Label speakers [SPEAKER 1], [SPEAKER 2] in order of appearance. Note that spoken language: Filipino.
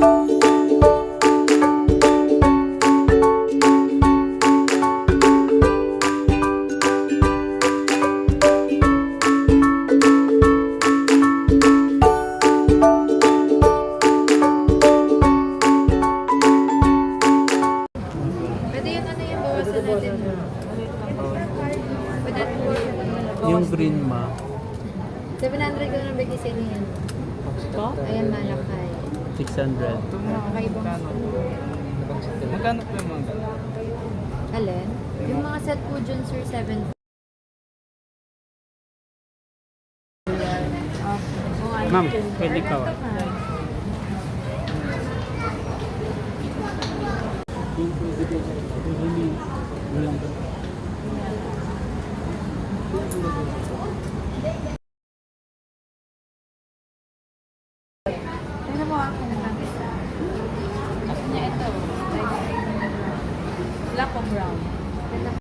[SPEAKER 1] Yung green ma.
[SPEAKER 2] 700 ko na bigay sa inyo yan. Ayan, malakay.
[SPEAKER 1] 600.
[SPEAKER 2] Okay ba?
[SPEAKER 3] Magkano po yung mga ganun?
[SPEAKER 2] Alin? Yung mga set po dyan, sir, 7.
[SPEAKER 1] Ma'am, pwede ka.
[SPEAKER 2] Tignan mo ako na lang isa. Kasi niya ito. Black o brown.